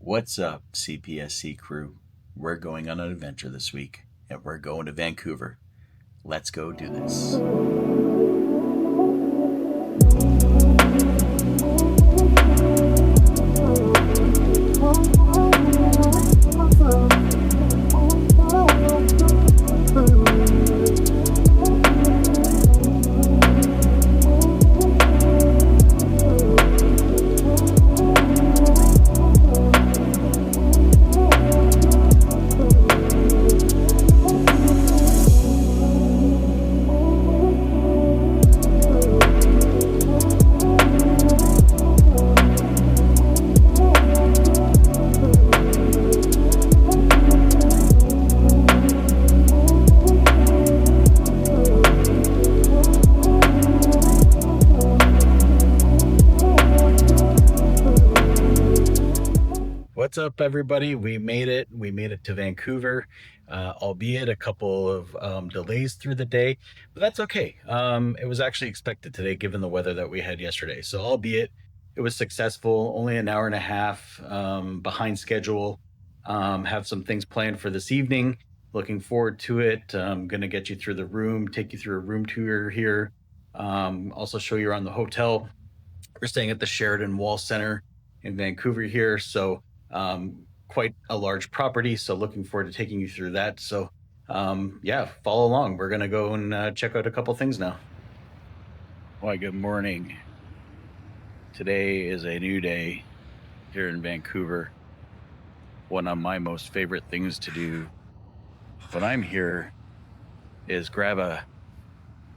What's up, CPSC crew? We're going on an adventure this week, and we're going to Vancouver. Let's go do this. What's up, everybody? We made it. We made it to Vancouver, albeit a couple of delays through the day, but that's okay. It was actually expected today, given the weather that we had yesterday. So, albeit it was successful, only an hour and a half behind schedule. Have some things planned for this evening. Looking forward to it. I'm going to get you through the room, take you through a room tour here. Also show you around the hotel. We're staying at the Sheraton Wall Centre in Vancouver here. So, quite a large property. So looking forward to taking you through that. So yeah, follow along. We're going to go and check out a couple things now. Why, good morning. Today is a new day here in Vancouver. One of my most favorite things to do when I'm here is grab a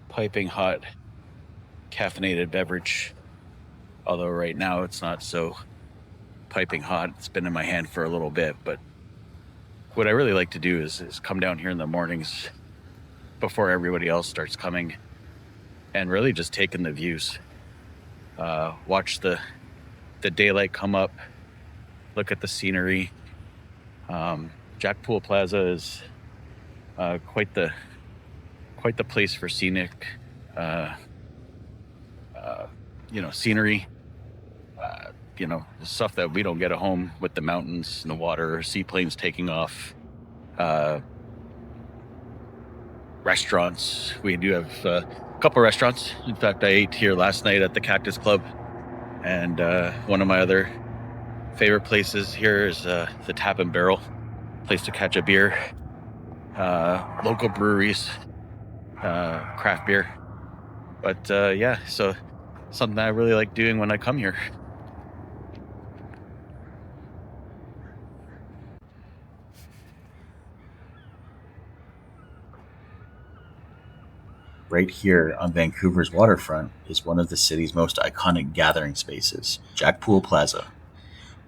piping hot caffeinated beverage. Although right now it's not so piping hot. It's been in my hand for a little bit, but what I really like to do is come down here in the mornings before everybody else starts coming and really just take in the views. Watch the daylight come up, look at the scenery. Jack Poole Plaza is quite the place for scenic scenery. Stuff that we don't get at home with the mountains and the water, seaplanes taking off, restaurants. We do have a couple restaurants. In fact, I ate here last night at the Cactus Club, and one of my other favorite places here is the Tap and Barrel, place to catch a beer, local breweries, craft beer. But so something I really like doing when I come here. Right here on Vancouver's waterfront is one of the city's most iconic gathering spaces, Jack Poole Plaza.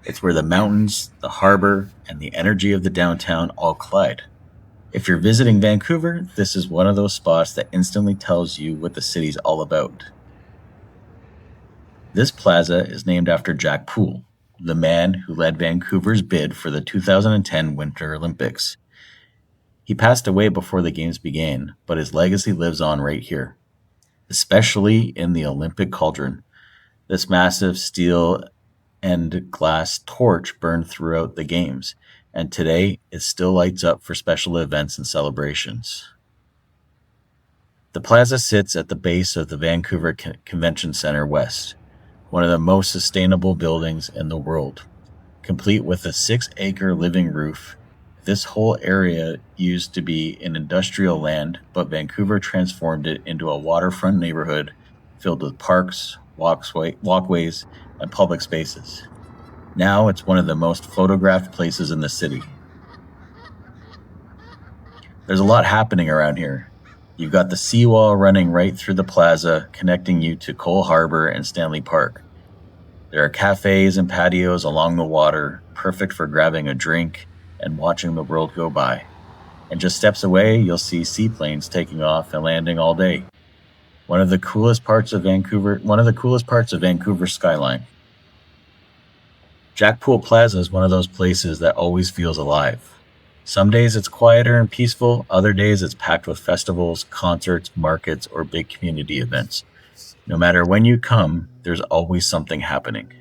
It's where the mountains, the harbor, and the energy of the downtown all collide. If you're visiting Vancouver, this is one of those spots that instantly tells you what the city's all about. This plaza is named after Jack Poole, the man who led Vancouver's bid for the 2010 Winter Olympics. He passed away before the games began, but his legacy lives on right here, especially in the Olympic Cauldron. This massive steel and glass torch burned throughout the games, and today it still lights up for special events and celebrations. The plaza sits at the base of the Vancouver Convention Centre West, one of the most sustainable buildings in the world. Complete with a 6-acre living roof, this whole area used to be an industrial land, but Vancouver transformed it into a waterfront neighborhood filled with parks, walkways, and public spaces. Now it's one of the most photographed places in the city. There's a lot happening around here. You've got the seawall running right through the plaza, connecting you to Coal Harbour and Stanley Park. There are cafes and patios along the water, perfect for grabbing a drink and watching the world go by. And just steps away, you'll see seaplanes taking off and landing all day. One of the coolest parts of Vancouver's skyline. Jack Poole Plaza is one of those places that always feels alive. Some days it's quieter and peaceful, other days it's packed with festivals, concerts, markets, or big community events. No matter when you come, there's always something happening.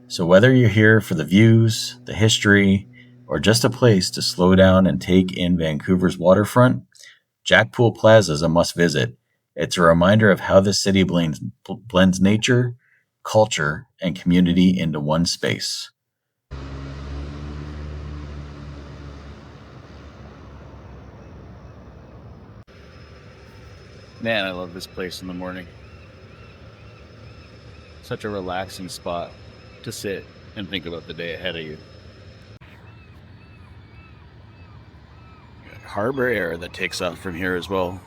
So whether you're here for the views, the history, or just a place to slow down and take in Vancouver's waterfront, Jack Poole Plaza is a must visit. It's a reminder of how the city blends nature, culture, and community into one space. Man, I love this place in the morning. Such a relaxing spot to sit and think about the day ahead of you. Harbor air that takes off from here as well.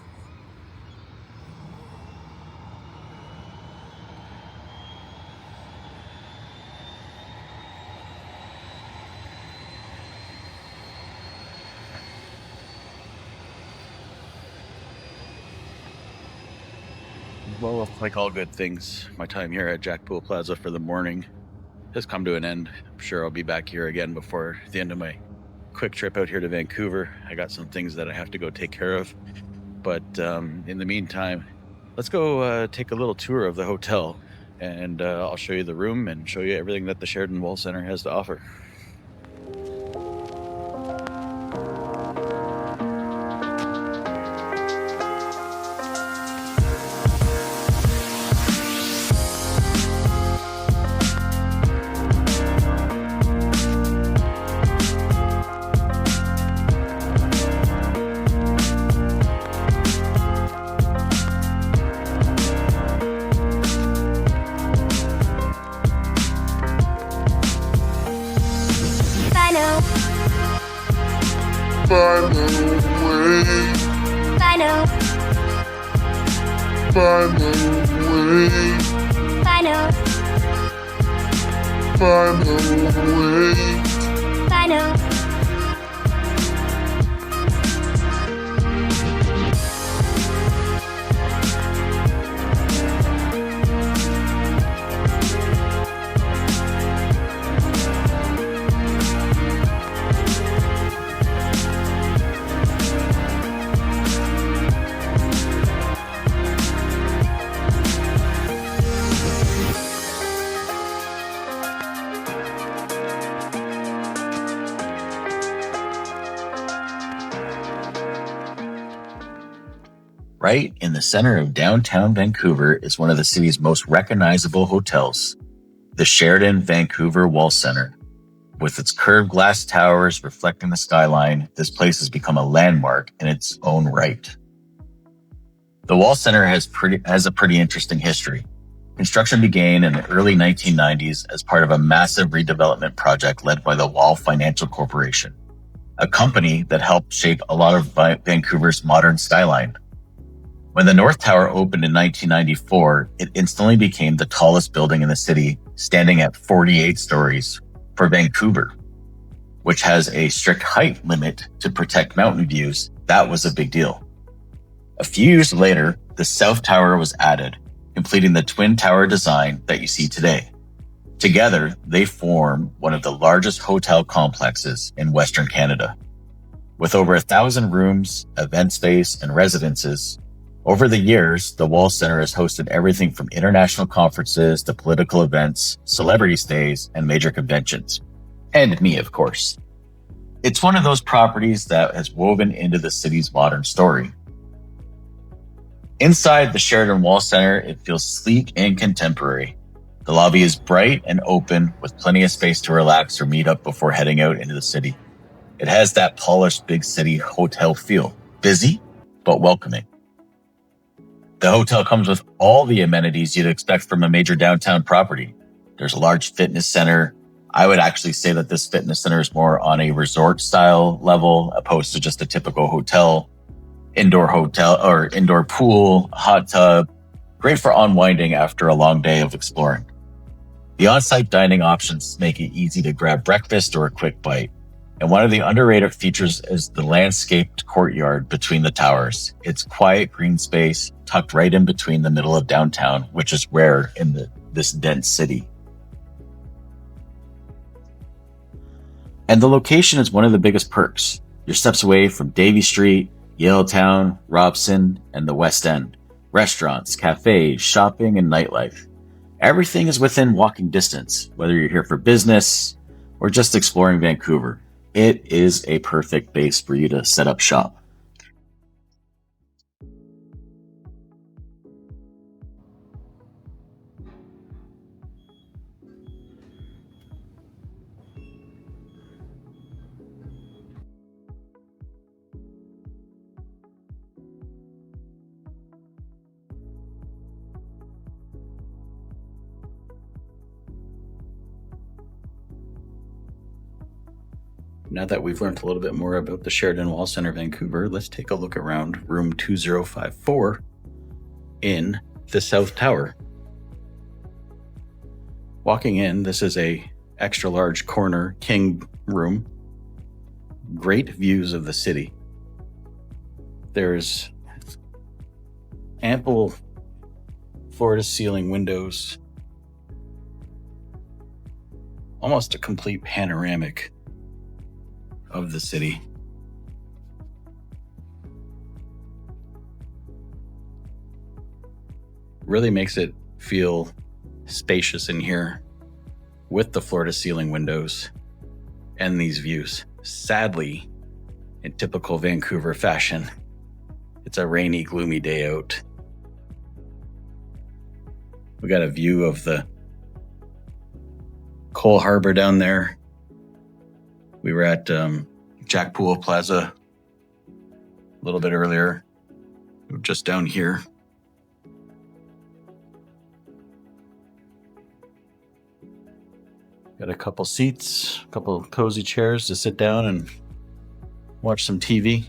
Well, like all good things, my time here at Jack Poole Plaza for the morning has come to an end. I'm sure I'll be back here again before the end of my quick trip out here to Vancouver. I got some things that I have to go take care of. But in the meantime, let's go take a little tour of the hotel, and I'll show you the room and show you everything that the Sheraton Wall Centre has to offer. Right in the center of downtown Vancouver is one of the city's most recognizable hotels, the Sheraton Vancouver Wall Centre. With its curved glass towers reflecting the skyline, this place has become a landmark in its own right. The Wall Centre has a pretty interesting history. Construction began in the early 1990s as part of a massive redevelopment project led by the Wall Financial Corporation, a company that helped shape a lot of Vancouver's modern skyline. When the North Tower opened in 1994, it instantly became the tallest building in the city, standing at 48 stories for Vancouver, which has a strict height limit to protect mountain views. That was a big deal. A few years later, the South Tower was added, completing the twin tower design that you see today. Together, they form one of the largest hotel complexes in Western Canada. With over 1,000 rooms, event space, and residences, over the years, the Wall Centre has hosted everything from international conferences to political events, celebrity stays, and major conventions. And me, of course. It's one of those properties that has woven into the city's modern story. Inside the Sheraton Wall Centre, it feels sleek and contemporary. The lobby is bright and open with plenty of space to relax or meet up before heading out into the city. It has that polished big city hotel feel, busy but welcoming. The hotel comes with all the amenities you'd expect from a major downtown property. There's a large fitness center. I would actually say that this fitness center is more on a resort style level opposed to just a typical hotel. Indoor pool, hot tub, great for unwinding after a long day of exploring. The on-site dining options make it easy to grab breakfast or a quick bite. And one of the underrated features is the landscaped courtyard between the towers. It's quiet green space tucked right in between the middle of downtown, which is rare in this dense city. And the location is one of the biggest perks. You're steps away from Davie Street, Yaletown, Robson, and the West End. Restaurants, cafes, shopping, and nightlife. Everything is within walking distance, whether you're here for business or just exploring Vancouver. It is a perfect base for you to set up shop. Now that we've learned a little bit more about the Sheraton Wall Centre, Vancouver, let's take a look around room 2054 in the South Tower. Walking in, this is a extra large corner king room. Great views of the city. There's ample floor-to-ceiling windows. Almost a complete panoramic of the city. Really makes it feel spacious in here with the floor-to-ceiling windows and these views. Sadly, in typical Vancouver fashion, it's a rainy, gloomy day out. We got a view of the Coal Harbour down there. We were at Jack Poole Plaza a little bit earlier, just down here. Got a couple seats, a couple cozy chairs to sit down and watch some TV.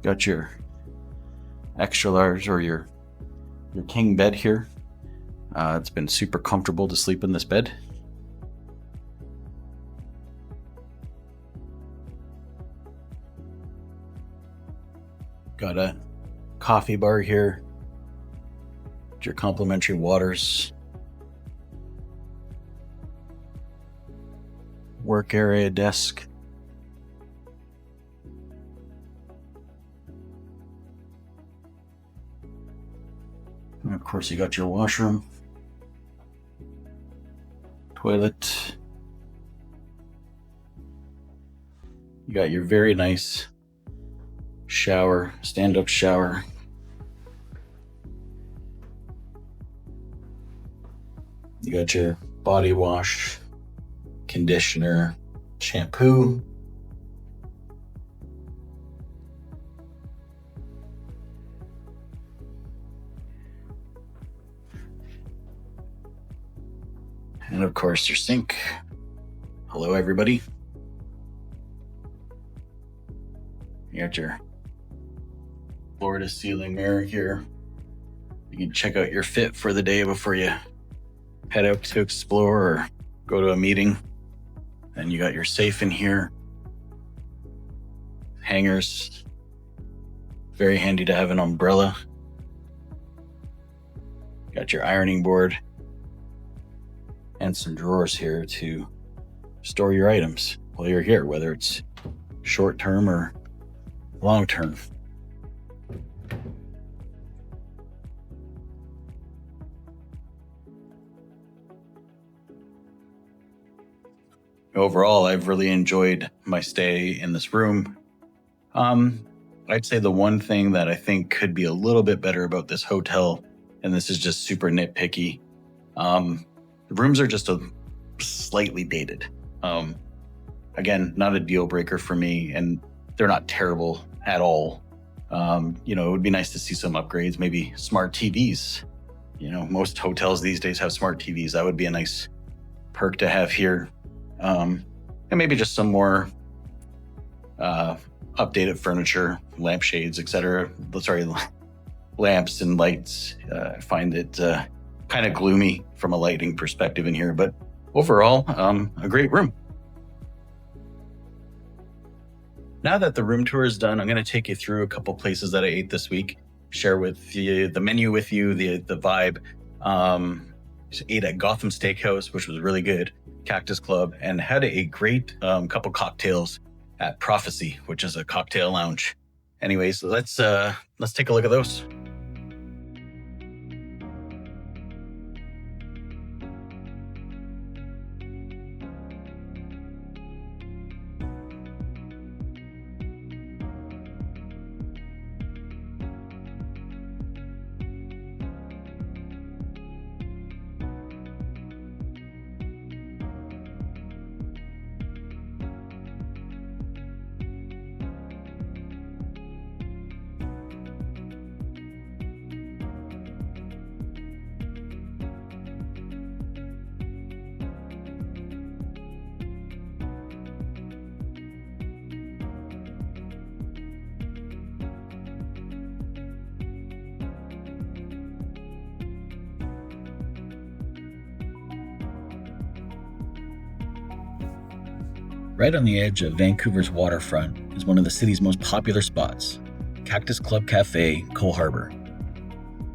Got your extra large or your king bed here. It's been super comfortable to sleep in this bed. Got a coffee bar here. Your complimentary waters. Work area, desk. And of course, you got your washroom, toilet. You got your very nice shower, stand-up shower. You got your body wash, conditioner, shampoo. And of course, your sink. Hello, everybody. You got your floor-to-ceiling mirror here. You can check out your fit for the day before you head out to explore or go to a meeting. And you got your safe in here. Hangers. Very handy to have an umbrella. Got your ironing board. And some drawers here to store your items while you're here, whether it's short term or long term. Overall, I've really enjoyed my stay in this room. I'd say the one thing that I think could be a little bit better about this hotel, and this is just super nitpicky, the rooms are just slightly dated. Again, not a deal breaker for me, and they're not terrible at all. It would be nice to see some upgrades, maybe smart TVs. Most hotels these days have smart TVs. That would be a nice perk to have here. And maybe just some more updated furniture, lampshades, etc. Sorry, lamps and lights. I find it kind of gloomy from a lighting perspective in here, but overall, a great room. Now that the room tour is done, I'm going to take you through a couple places that I ate this week, share with you the menu with you, the vibe. Ate at Gotham Steakhouse, which was really good, Cactus Club, and had a great couple cocktails at Prophecy, which is a cocktail lounge. Anyways, let's take a look at those. Right on the edge of Vancouver's waterfront is one of the city's most popular spots, Cactus Club Coal Harbour.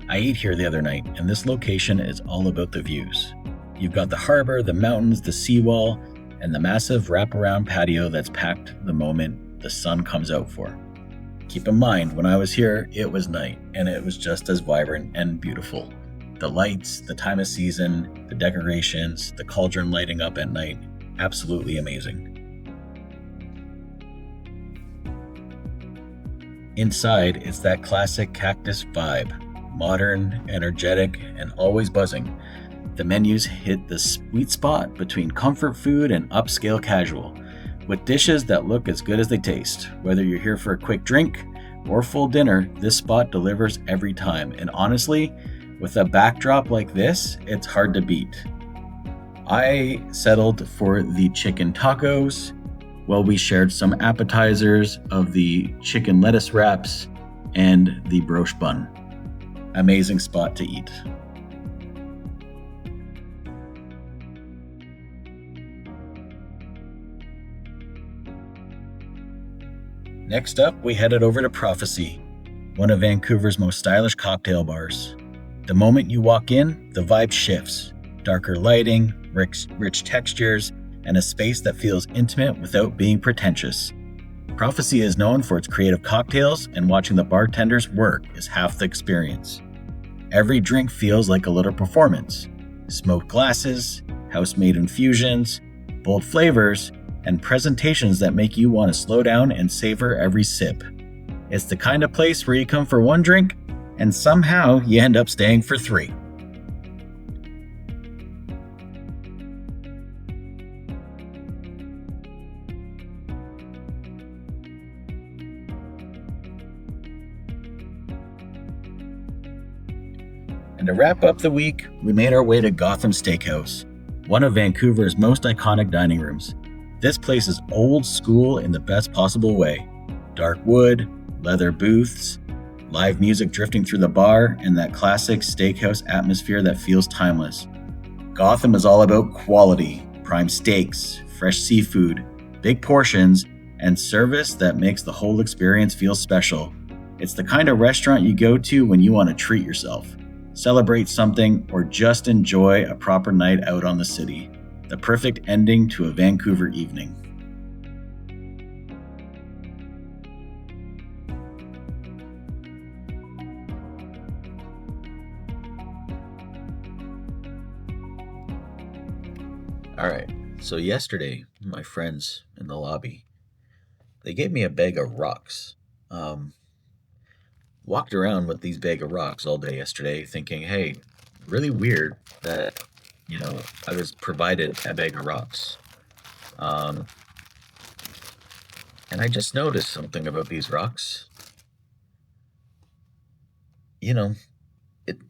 I ate here the other night, and this location is all about the views. You've got the harbor, the mountains, the seawall, and the massive wraparound patio that's packed the moment the sun comes out for. Keep in mind, when I was here, it was night, and it was just as vibrant and beautiful. The lights, the time of season, the decorations, the cauldron lighting up at night, absolutely amazing. Inside, it's that classic cactus vibe, modern, energetic, and always buzzing. The menus hit the sweet spot between comfort food and upscale casual, with dishes that look as good as they taste. Whether you're here for a quick drink or full dinner, this spot delivers every time, and honestly, with a backdrop like this, it's hard to beat. I settled for the chicken tacos, while we shared some appetizers of the chicken lettuce wraps and the broche bun. Amazing spot to eat. Next up, we headed over to Prophecy, one of Vancouver's most stylish cocktail bars. The moment you walk in, the vibe shifts. Darker lighting, rich textures, and a space that feels intimate without being pretentious. Prophecy is known for its creative cocktails, and watching the bartenders work is half the experience. Every drink feels like a little performance. Smoked glasses, house-made infusions, bold flavors, and presentations that make you want to slow down and savor every sip. It's the kind of place where you come for one drink, and somehow you end up staying for 3. And to wrap up the week, we made our way to Gotham Steakhouse, one of Vancouver's most iconic dining rooms. This place is old school in the best possible way. Dark wood, leather booths, live music drifting through the bar, and that classic steakhouse atmosphere that feels timeless. Gotham is all about quality, prime steaks, fresh seafood, big portions, and service that makes the whole experience feel special. It's the kind of restaurant you go to when you want to treat yourself, celebrate something, or just enjoy a proper night out on the city. The perfect ending to a Vancouver evening. All right, so yesterday, my friends in the lobby, they gave me a bag of rocks. Um, Walked around with these bag of rocks all day yesterday thinking, hey, really weird that, I was provided a bag of rocks. Um, and I just noticed something about these rocks. You know,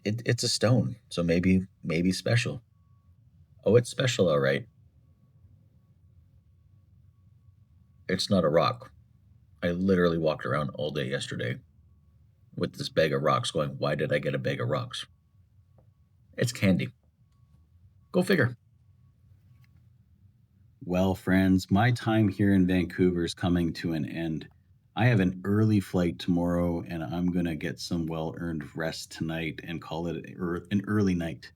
it's a stone, so maybe special. Oh, it's special, all right. It's not a rock. I literally walked around all day yesterday with this bag of rocks going, why did I get a bag of rocks? It's candy. Go figure. Well, friends, my time here in Vancouver is coming to an end. I have an early flight tomorrow, and I'm going to get some well earned rest tonight and call it an early night.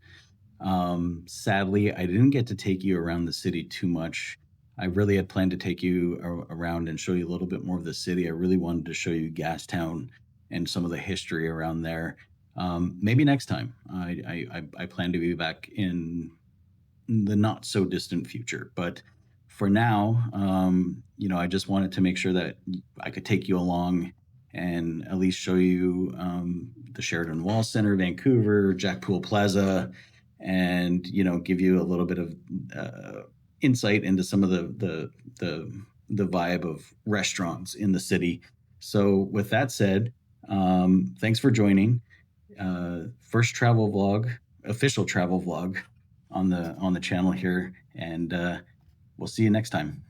Sadly, I didn't get to take you around the city too much. I really had planned to take you around and show you a little bit more of the city. I really wanted to show you Gastown and some of the history around there. Maybe next time. I plan to be back in the not so distant future. But for now, I just wanted to make sure that I could take you along and at least show you the Sheraton Wall Centre, Vancouver, Jack Poole Plaza, and give you a little bit of insight into some of the vibe of restaurants in the city. So, with that said, thanks for joining. First travel vlog, official travel vlog on the channel here, and we'll see you next time.